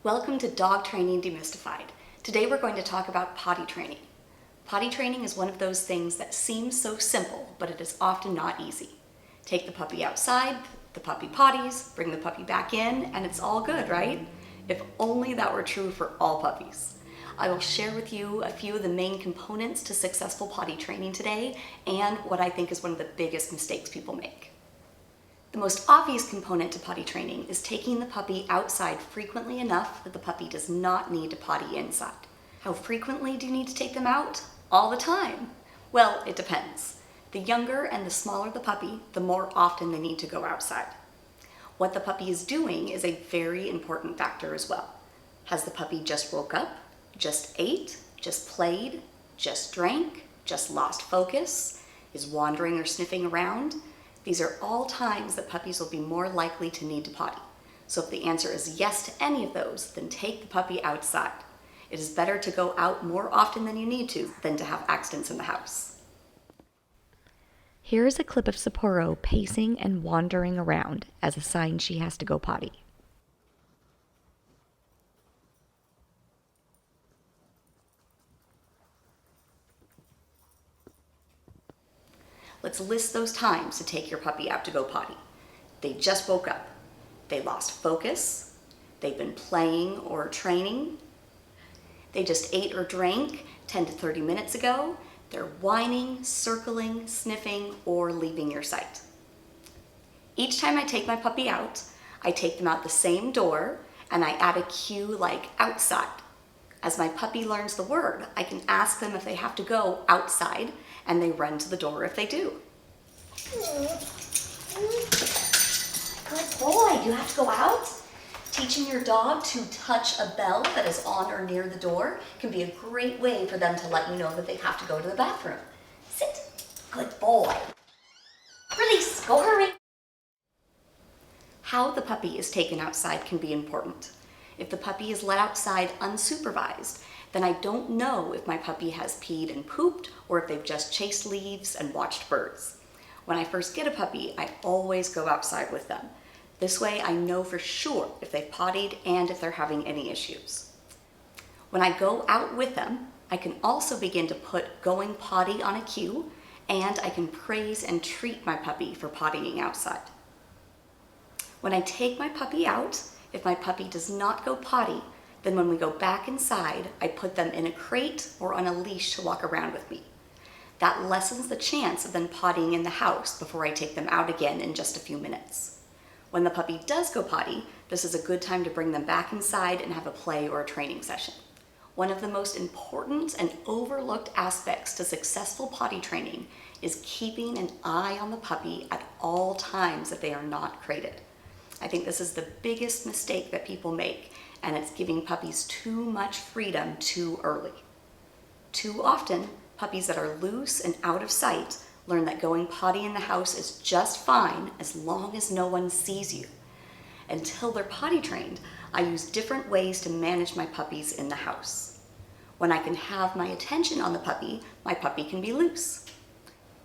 Welcome to Dog Training Demystified. Today we're going to talk about potty training. Potty training is one of those things that seems so simple, but it is often not easy. Take the puppy outside, the puppy potties, bring the puppy back in, and it's all good, right? If only that were true for all puppies. I will share with you a few of the main components to successful potty training today and what I think is one of the biggest mistakes people make. The most obvious component to potty training is taking the puppy outside frequently enough that the puppy does not need to potty inside. How frequently do you need to take them out? All the time. Well, it depends. The younger and the smaller the puppy, the more often they need to go outside. What the puppy is doing is a very important factor as well. Has the puppy just woke up, just ate, just played, just drank, just lost focus, is wandering or sniffing around? These are all times that puppies will be more likely to need to potty. So if the answer is yes to any of those, then take the puppy outside. It is better to go out more often than you need to than to have accidents in the house. Here is a clip of Sapporo pacing and wandering around as a sign she has to go potty. Let's list those times to take your puppy out to go potty. They just woke up. They lost focus. They've been playing or training. They just ate or drank 10 to 30 minutes ago. They're whining, circling, sniffing, or leaving your sight. Each time I take my puppy out, I take them out the same door and I add a cue like outside. As my puppy learns the word, I can ask them if they have to go outside, and they run to the door if they do. Good boy, do you have to go out? Teaching your dog to touch a bell that is on or near the door can be a great way for them to let you know that they have to go to the bathroom. Sit. Good boy. Release. Go hurry. How the puppy is taken outside can be important. If the puppy is let outside unsupervised, then I don't know if my puppy has peed and pooped or if they've just chased leaves and watched birds. When I first get a puppy, I always go outside with them. This way I know for sure if they've pottied and if they're having any issues. When I go out with them, I can also begin to put going potty on a cue, and I can praise and treat my puppy for pottying outside. When I take my puppy out, if my puppy does not go potty, then when we go back inside, I put them in a crate or on a leash to walk around with me. That lessens the chance of them pottying in the house before I take them out again in just a few minutes. When the puppy does go potty, this is a good time to bring them back inside and have a play or a training session. One of the most important and overlooked aspects to successful potty training is keeping an eye on the puppy at all times that they are not crated. I think this is the biggest mistake that people make, and it's giving puppies too much freedom too early. Too often, puppies that are loose and out of sight learn that going potty in the house is just fine as long as no one sees you. Until they're potty trained, I use different ways to manage my puppies in the house. When I can have my attention on the puppy, my puppy can be loose.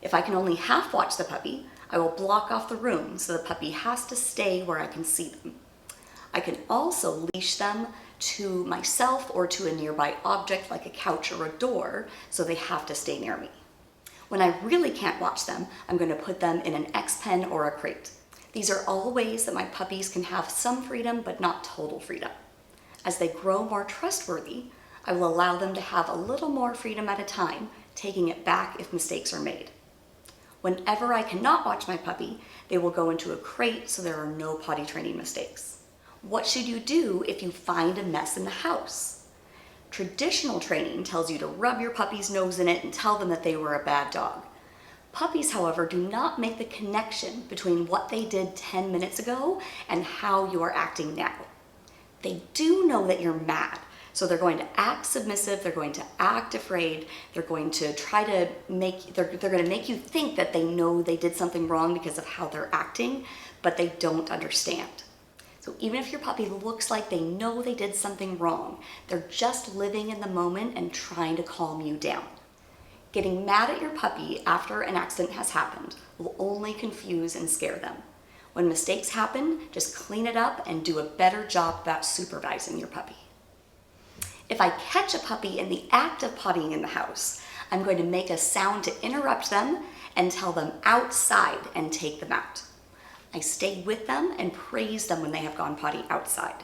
If I can only half watch the puppy, I will block off the room so the puppy has to stay where I can see them. I can also leash them to myself or to a nearby object like a couch or a door, so they have to stay near me. When I really can't watch them, I'm going to put them in an X-pen or a crate. These are all ways that my puppies can have some freedom but not total freedom. As they grow more trustworthy, I will allow them to have a little more freedom at a time, taking it back if mistakes are made. Whenever I cannot watch my puppy, they will go into a crate so there are no potty training mistakes. What should you do if you find a mess in the house? Traditional training tells you to rub your puppy's nose in it and tell them that they were a bad dog. Puppies, however, do not make the connection between what they did 10 minutes ago and how you are acting now. They do know that you're mad, so they're going to act submissive, they're going to act afraid, they're going to they're going to make you think that they know they did something wrong because of how they're acting, but they don't understand. So even if your puppy looks like they know they did something wrong, they're just living in the moment and trying to calm you down. Getting mad at your puppy after an accident has happened will only confuse and scare them. When mistakes happen, just clean it up and do a better job about supervising your puppy. If I catch a puppy in the act of pottying in the house, I'm going to make a sound to interrupt them and tell them outside and take them out. I stay with them and praise them when they have gone potty outside.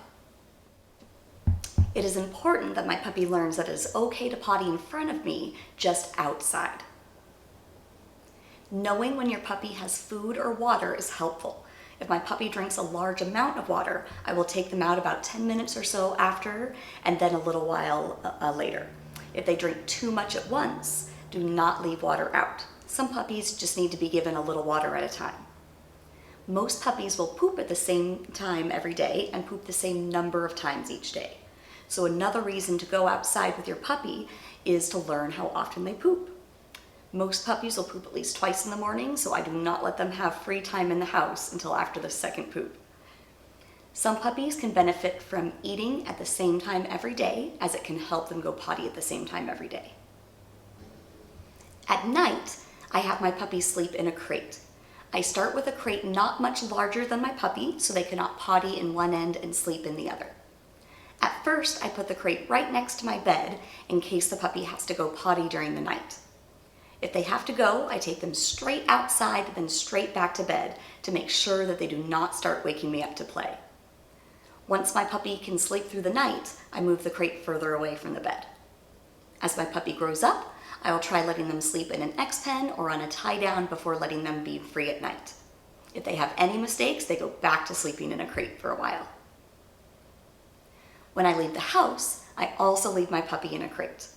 It is important that my puppy learns that it is okay to potty in front of me, just outside. Knowing when your puppy has food or water is helpful. If my puppy drinks a large amount of water, I will take them out about 10 minutes or so after, and then a little while later. If they drink too much at once, do not leave water out. Some puppies just need to be given a little water at a time. Most puppies will poop at the same time every day and poop the same number of times each day. So another reason to go outside with your puppy is to learn how often they poop. Most puppies will poop at least twice in the morning, so I do not let them have free time in the house until after the second poop. Some puppies can benefit from eating at the same time every day, as it can help them go potty at the same time every day. At night, I have my puppies sleep in a crate. I start with a crate not much larger than my puppy, so they cannot potty in one end and sleep in the other. At first, I put the crate right next to my bed in case the puppy has to go potty during the night. If they have to go, I take them straight outside, then straight back to bed to make sure that they do not start waking me up to play. Once my puppy can sleep through the night, I move the crate further away from the bed. As my puppy grows up, I will try letting them sleep in an X-pen or on a tie-down before letting them be free at night. If they have any mistakes, they go back to sleeping in a crate for a while. When I leave the house, I also leave my puppy in a crate.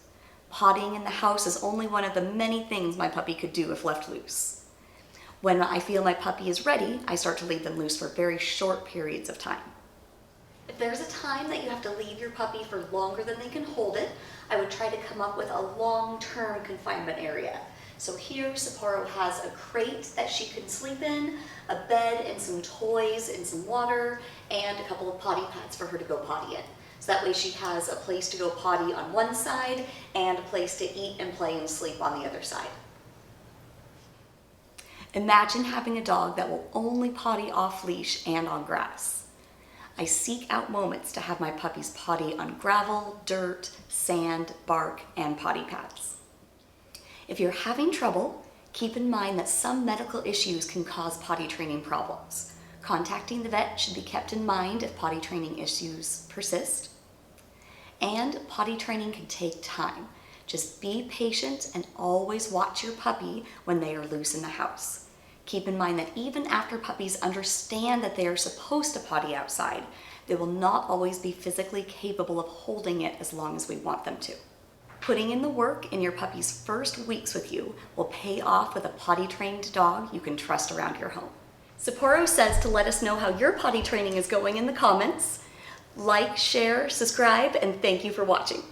Pottying in the house is only one of the many things my puppy could do if left loose. When I feel my puppy is ready, I start to leave them loose for very short periods of time. If there's a time that you have to leave your puppy for longer than they can hold it, I would try to come up with a long-term confinement area. So here Sapporo has a crate that she can sleep in, a bed and some toys and some water, and a couple of potty pads for her to go potty in. So that way she has a place to go potty on one side and a place to eat and play and sleep on the other side. Imagine having a dog that will only potty off leash and on grass. I seek out moments to have my puppies potty on gravel, dirt, sand, bark, and potty pads. If you're having trouble, keep in mind that some medical issues can cause potty training problems. Contacting the vet should be kept in mind if potty training issues persist. And potty training can take time. Just be patient and always watch your puppy when they are loose in the house. Keep in mind that even after puppies understand that they are supposed to potty outside, they will not always be physically capable of holding it as long as we want them to. Putting in the work in your puppy's first weeks with you will pay off with a potty-trained dog you can trust around your home. Sapporo says to let us know how your potty training is going in the comments. Like, share, subscribe, and thank you for watching.